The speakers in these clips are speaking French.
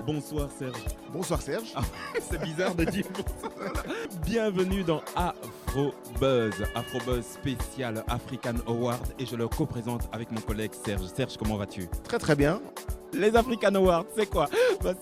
Bonsoir Serge. Bonsoir Serge. Ah, c'est bizarre de dire bonsoir. Bienvenue dans Afrobuzz. Afrobuzz spécial African Award et je le co-présente avec mon collègue Serge. Serge, comment vas-tu? Très très bien. Les African Awards, c'est quoi?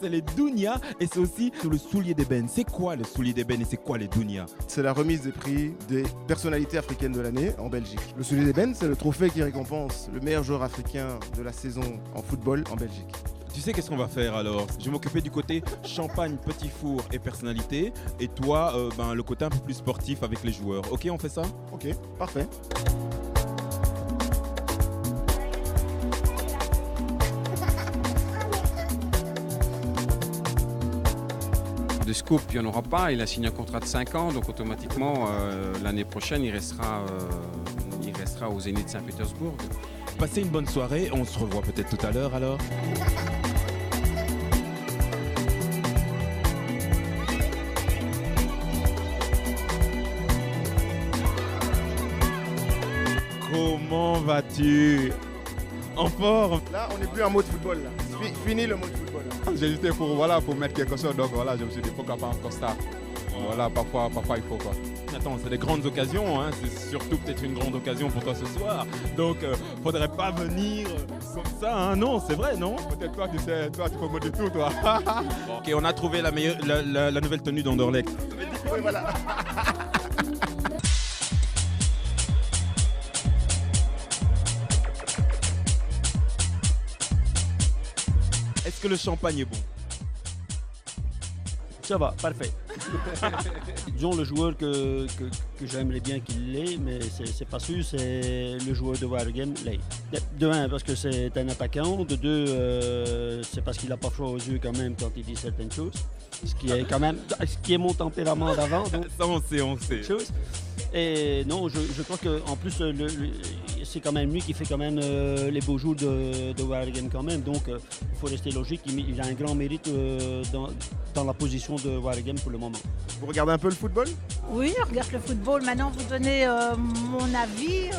C'est les Dounia et c'est aussi le soulier d'ébène. C'est quoi le soulier d'ébène et c'est quoi les Dounia? C'est la remise des prix des personnalités africaines de l'année en Belgique. Le soulier d'ébène, c'est le trophée qui récompense le meilleur joueur africain de la saison en football en Belgique. Tu sais qu'est-ce qu'on va faire alors? Je vais m'occuper du côté champagne, petit four et personnalité. Et toi, le côté un peu plus sportif avec les joueurs. Ok, on fait ça? Ok, parfait. De scoop, il n'y en aura pas. Il a signé un contrat de 5 ans, donc automatiquement, l'année prochaine, il restera au Zénith Saint-Pétersbourg. Passez une bonne soirée. On se revoit peut-être tout à l'heure alors. Comment vas-tu? En forme? Là, on n'est plus en mode football. Là. Fini le mode football. Là. J'ai hésité pour mettre quelque chose, donc voilà, je me suis dit pourquoi pas un constat. Voilà, parfois il faut quoi. Attends, c'est des grandes occasions, hein. C'est surtout peut-être une grande occasion pour toi ce soir. Donc, faudrait pas venir comme ça, hein. Non, c'est vrai, non? Peut-être toi, tu peux me dire tout, toi. Ok, on a trouvé la nouvelle tenue d'Anderlecht. Oui, voilà. Est-ce que le champagne est bon? Ça va, parfait. Disons le joueur que j'aimerais bien qu'il l'ait, mais c'est pas sûr, c'est le joueur de Waregem, Ley. De un, parce que c'est un attaquant. De deux, c'est parce qu'il n'a pas froid aux yeux quand même quand il dit certaines choses. Ce qui est mon tempérament d'avant. Donc, ça, on sait. Chose. Et non, je crois qu'en plus, c'est quand même lui qui fait quand même les beaux jours de Waregem quand même. Donc, il faut rester logique. Il a un grand mérite dans la position de Waregem pour le moment. Vous regardez un peu le football? Oui, je regarde le football. Maintenant, vous donnez mon avis.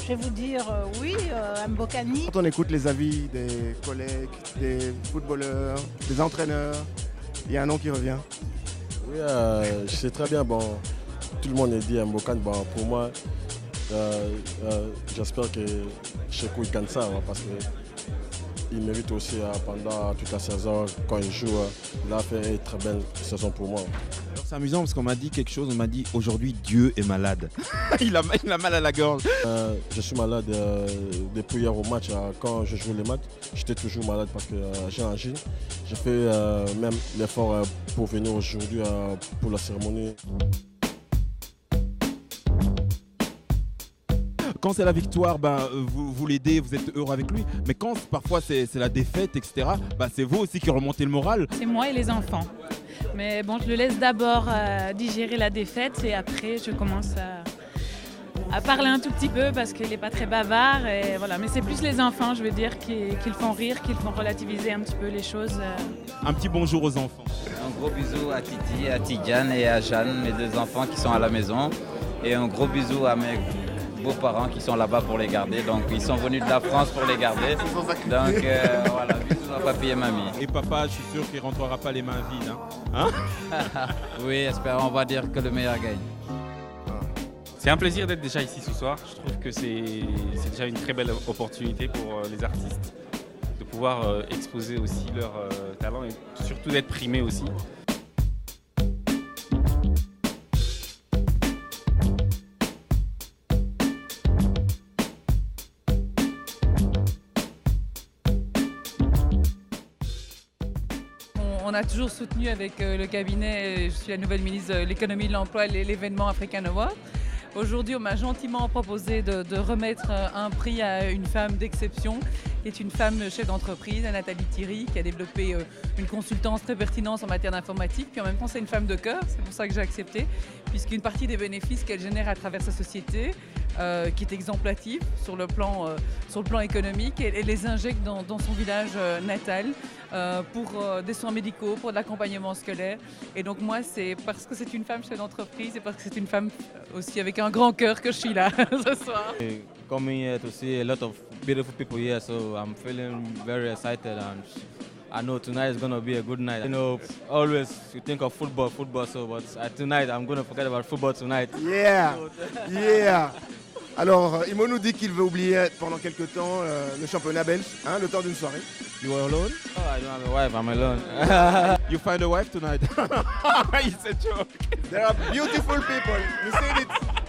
Je vais vous dire oui, Mbokani. Quand on écoute les avis des collègues, des footballeurs, des entraîneurs, il y a un nom qui revient. Oui, je sais très bien. Bon, tout le monde a dit Mbokani. Bon, pour moi, j'espère que Chekou gagne ça, hein, parce qu'il mérite aussi pendant toute la saison, quand il joue, il a fait une très belle saison pour moi. Alors c'est amusant parce qu'on m'a dit quelque chose, on m'a dit aujourd'hui Dieu est malade. il a mal à la gorge. Je suis malade depuis hier au match. Quand je joue les matchs, j'étais toujours malade parce que j'ai angine. J'ai fait même l'effort pour venir aujourd'hui pour la cérémonie. Quand c'est la victoire, vous l'aidez, vous êtes heureux avec lui. Mais quand parfois c'est la défaite, etc., c'est vous aussi qui remontez le moral. C'est moi et les enfants. Mais bon, je le laisse d'abord digérer la défaite et après je commence à parler un tout petit peu parce qu'il n'est pas très bavard. Et voilà. Mais c'est plus les enfants, je veux dire, qui le font rire, qui le font relativiser un petit peu les choses. Un petit bonjour aux enfants. Un gros bisou à Titi, à Tidiane et à Jeanne, mes deux enfants qui sont à la maison. Et un gros bisou à mes beaux-parents qui sont là-bas pour les garder. Donc ils sont venus de la France pour les garder. Donc voilà, bisous à papy et mamie. Et papa, je suis sûr qu'il ne rentrera pas les mains vides. Hein? Oui, espérons, on va dire que le meilleur gagne. C'est un plaisir d'être déjà ici ce soir. Je trouve que c'est déjà une très belle opportunité pour les artistes de pouvoir exposer aussi leur talent et surtout d'être primés aussi. On a toujours soutenu avec le cabinet, je suis la nouvelle ministre de l'économie, de l'emploi et l'événement African Award. Aujourd'hui, on m'a gentiment proposé de remettre un prix à une femme d'exception, qui est une femme chef d'entreprise, Nathalie Thierry, qui a développé une consultance très pertinente en matière d'informatique. Puis en même temps, c'est une femme de cœur, c'est pour ça que j'ai accepté, puisqu'une partie des bénéfices qu'elle génère à travers sa société, qui est exemplative sur le plan économique, elle les injecte dans son village natal pour des soins médicaux, pour de l'accompagnement scolaire. Et donc moi, c'est parce que c'est une femme chef d'entreprise et parce que c'est une femme aussi avec un grand cœur que je suis là ce soir. Coming here to see a lot of beautiful people here, so I'm feeling very excited and I know tonight is going to be a good night. You know, always you think of football, so but tonight I'm going to forget about football tonight. Yeah, yeah. Alors, Imo nous dit qu'il veut oublier pendant quelques temps le championnat belge, hein, le temps d'une soirée. You are alone? Oh, I don't have a wife, I'm alone. You find a wife tonight? It's a joke. There are beautiful people. You said it.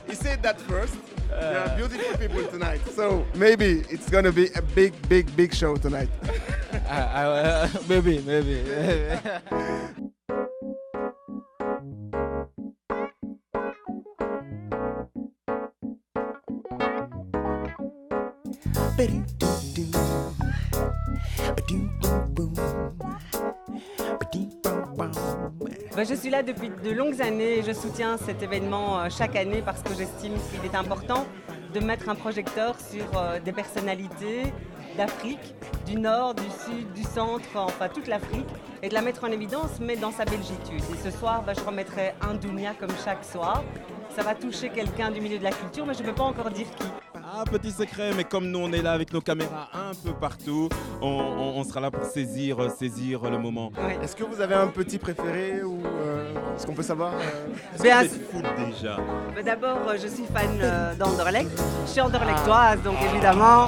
He said that first. There are beautiful people tonight. So maybe it's going to be a big show tonight. Maybe. Je suis là depuis de longues années et je soutiens cet événement chaque année parce que j'estime qu'il est important de mettre un projecteur sur des personnalités d'Afrique, du Nord, du Sud, du Centre, enfin toute l'Afrique, et de la mettre en évidence, mais dans sa belgitude. Et ce soir, je remettrai un Dounia comme chaque soir. Ça va toucher quelqu'un du milieu de la culture, mais je ne peux pas encore dire qui. Un petit secret, mais comme nous on est là avec nos caméras un peu partout, on sera là pour saisir le moment. Oui. Est-ce que vous avez un petit préféré ou est-ce qu'on peut savoir Est-ce que vous êtes foot déjà? D'abord, je suis fan d'Anderlecht. Je suis anderlechtoise, donc évidemment,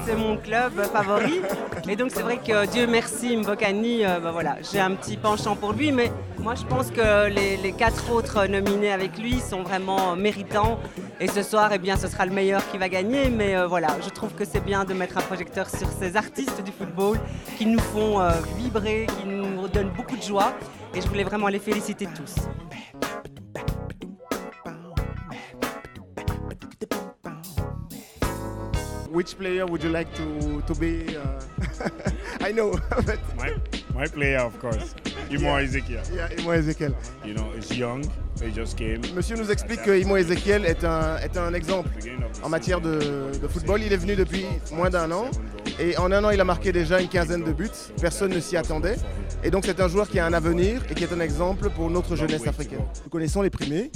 c'est mon club favori. Et donc c'est vrai que Dieu merci, Mbokani, voilà, j'ai un petit penchant pour lui, mais moi je pense que les 4 autres nominés avec lui sont vraiment méritants. Et ce soir, eh bien, ce sera le meilleur qui va gagner. Mais voilà, je trouve que c'est bien de mettre un projecteur sur ces artistes du football qui nous font vibrer, qui nous donnent beaucoup de joie. Et je voulais vraiment les féliciter tous. Which player would you like to be? I know. But my player, of course. Imo Ezekiel. Yeah, Imo Ezekiel. You know, he's young. He just came. Monsieur nous explique que Imo Ezekiel est un exemple en matière de football. Il est venu depuis moins d'1 an. Et en 1 an, il a marqué déjà une quinzaine de buts. Personne ne s'y attendait. Et donc, c'est un joueur qui a un avenir et qui est un exemple pour notre jeunesse africaine. Nous connaissons les primés.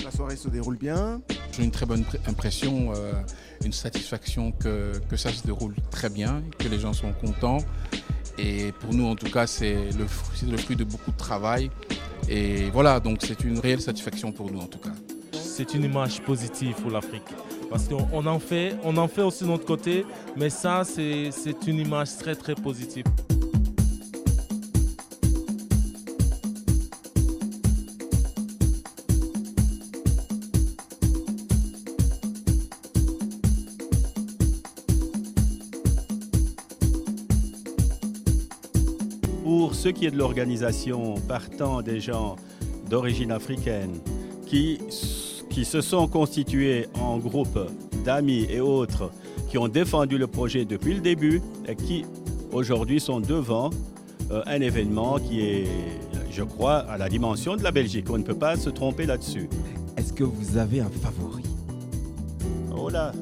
La soirée se déroule bien. J'ai une très bonne impression, une satisfaction que ça se déroule très bien, que les gens sont contents. Et pour nous, en tout cas, c'est le fruit de beaucoup de travail. Et voilà, donc c'est une réelle satisfaction pour nous, en tout cas. C'est une image positive pour l'Afrique. Parce qu'on en fait aussi de notre côté, mais ça, c'est une image très, très positive. Pour ce qui est de l'organisation, partant des gens d'origine africaine qui se sont constitués en groupe d'amis et autres qui ont défendu le projet depuis le début et qui aujourd'hui sont devant un événement qui est, je crois, à la dimension de la Belgique. On ne peut pas se tromper là-dessus. Est-ce que vous avez un favori? Oh là.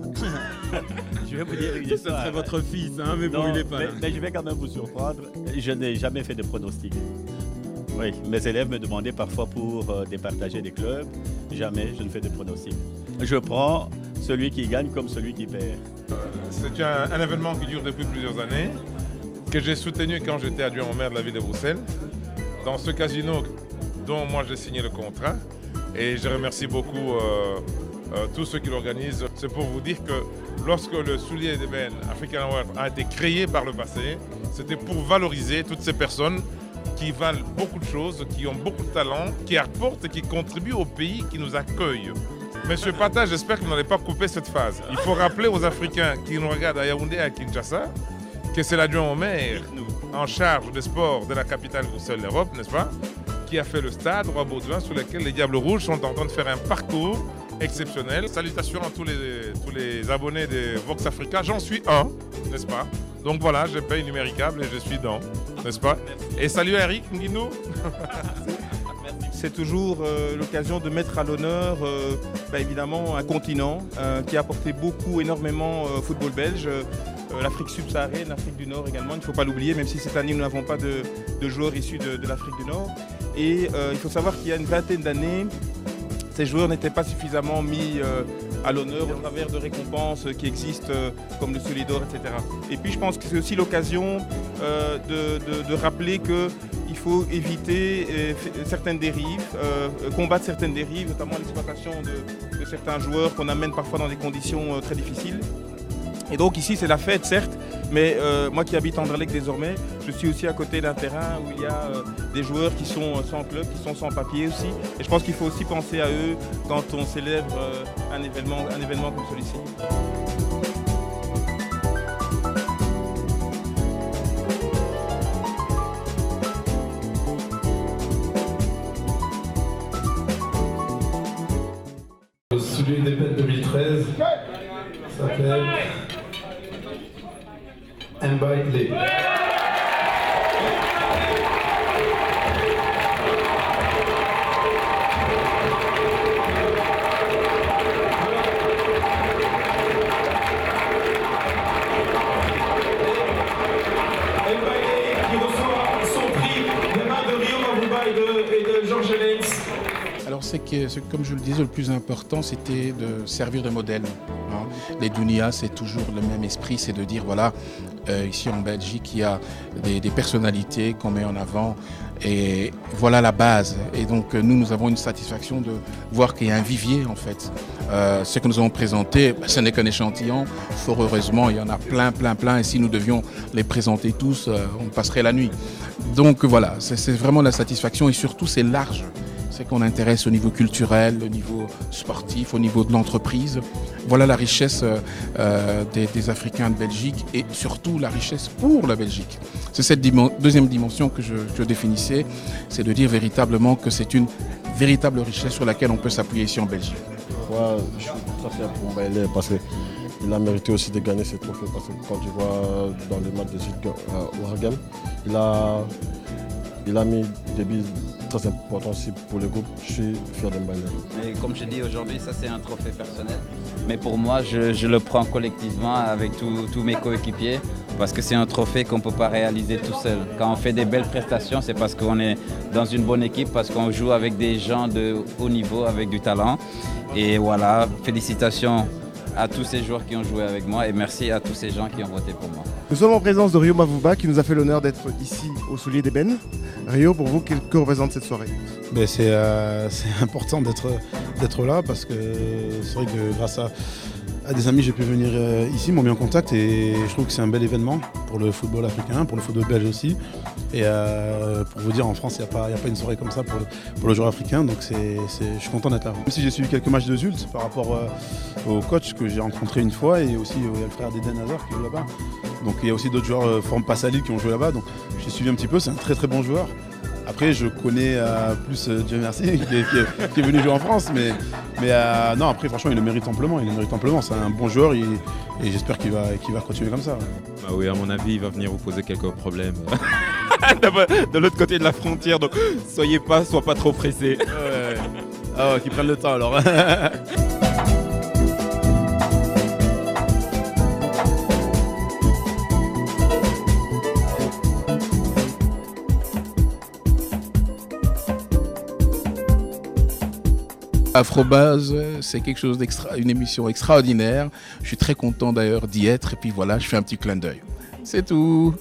Je vais vous dire une histoire. Ce serait votre fils, hein, mais bon, il n'est pas là. Mais je vais quand même vous surprendre. Je n'ai jamais fait de pronostic. Oui, mes élèves me demandaient parfois pour départager des clubs. Jamais je ne fais de pronostic. Je prends celui qui gagne comme celui qui perd. C'est un événement qui dure depuis plusieurs années, que j'ai soutenu quand j'étais adjoint au maire de la ville de Bruxelles, dans ce casino dont moi j'ai signé le contrat. Et je remercie beaucoup tous ceux qui l'organisent. C'est pour vous dire que lorsque le soulier d'ébène African Award a été créé par le passé, c'était pour valoriser toutes ces personnes qui valent beaucoup de choses, qui ont beaucoup de talent, qui apportent et qui contribuent au pays qui nous accueille. Monsieur Pata, j'espère que vous n'allez pas couper cette phase. Il faut rappeler aux Africains qui nous regardent à Yaoundé et à Kinshasa que c'est l'adjoint au maire en charge des sports de la capitale Bruxelles, l'Europe, n'est-ce pas, qui a fait le stade Roi-Baudouin sur lequel les Diables Rouges sont en train de faire un parcours exceptionnel. Salutations à tous les abonnés de Vox Africa. J'en suis un, n'est-ce pas? Donc voilà, je paye numéricable et je suis dans, n'est-ce pas? Et salut à Eric Nguinou. C'est toujours l'occasion de mettre à l'honneur, évidemment, un continent qui a apporté énormément au football belge. L'Afrique subsaharienne, l'Afrique du Nord également, il ne faut pas l'oublier, même si cette année nous n'avons pas de joueurs issus de l'Afrique du Nord. Et il faut savoir qu'il y a une vingtaine d'années, ces joueurs n'étaient pas suffisamment mis à l'honneur au travers de récompenses qui existent comme le Solidor, etc. Et puis je pense que c'est aussi l'occasion de rappeler qu'il faut éviter certaines dérives, combattre certaines dérives, notamment l'exploitation de certains joueurs qu'on amène parfois dans des conditions très difficiles. Et donc ici c'est la fête certes, mais moi qui habite Anderlecht désormais, je suis aussi à côté d'un terrain où il y a des joueurs qui sont sans club, qui sont sans papier aussi. Et je pense qu'il faut aussi penser à eux quand on célèbre un événement comme celui-ci. Celui des Pets 2013 s'appelle Mbaye. Alors comme je le disais, le plus important c'était de servir de modèle. Hein. Les Dounia, c'est toujours le même esprit, c'est de dire voilà, ici en Belgique, il y a des personnalités qu'on met en avant et voilà la base. Et donc nous avons une satisfaction de voir qu'il y a un vivier en fait. Ce que nous avons présenté, ce n'est qu'un échantillon. Fort heureusement, il y en a plein. Et si nous devions les présenter tous, on passerait la nuit. Donc voilà, c'est vraiment la satisfaction et surtout c'est large. C'est qu'on intéresse au niveau culturel, au niveau sportif, au niveau de l'entreprise. Voilà la richesse des Africains de Belgique et surtout la richesse pour la Belgique. C'est cette deuxième dimension que je définissais, c'est de dire véritablement que c'est une véritable richesse sur laquelle on peut s'appuyer ici en Belgique. Ouais, je suis très fier pour Mbaye parce qu'il a mérité aussi de gagner ces trophées parce que quand tu vois dans les matchs de Wargame, il a mis des billes très importants aussi pour le groupe. Je suis fier de Mbaye. Et comme je dis aujourd'hui, ça c'est un trophée personnel. Mais pour moi, je le prends collectivement avec tous mes coéquipiers parce que c'est un trophée qu'on ne peut pas réaliser tout seul. Quand on fait des belles prestations, c'est parce qu'on est dans une bonne équipe, parce qu'on joue avec des gens de haut niveau, avec du talent. Et voilà, félicitations à tous ces joueurs qui ont joué avec moi et merci à tous ces gens qui ont voté pour moi. Nous sommes en présence de Rio Mavuba qui nous a fait l'honneur d'être ici au Soulier d'Ébène. Rio, pour vous, que représente cette soirée? C'est important d'être là parce que c'est vrai que grâce à des amis j'ai pu venir ici, m'ont mis en contact et je trouve que c'est un bel événement pour le football africain, pour le football belge aussi. Et pour vous dire, en France, il n'y a pas une soirée comme ça pour le joueur africain, donc je suis content d'être là. Même si j'ai suivi quelques matchs de Zult par rapport au coach que j'ai rencontré une fois et aussi le frère d'Eden Hazard qui joue là-bas. Donc il y a aussi d'autres joueurs Forme Passalil qui ont joué là-bas, donc j'ai suivi un petit peu, c'est un très très bon joueur. Après je connais plus Dieu merci qui est venu jouer en France, mais non, après franchement il le mérite amplement, c'est un bon joueur et j'espère qu'il va continuer comme ça. Bah oui, à mon avis il va venir vous poser quelques problèmes de l'autre côté de la frontière, donc soyez pas trop pressés. Ouais. Ah ouais, qu'ils prennent le temps alors. Afrobuzz, c'est quelque chose une émission extraordinaire. Je suis très content d'ailleurs d'y être et puis voilà, je fais un petit clin d'œil. C'est tout.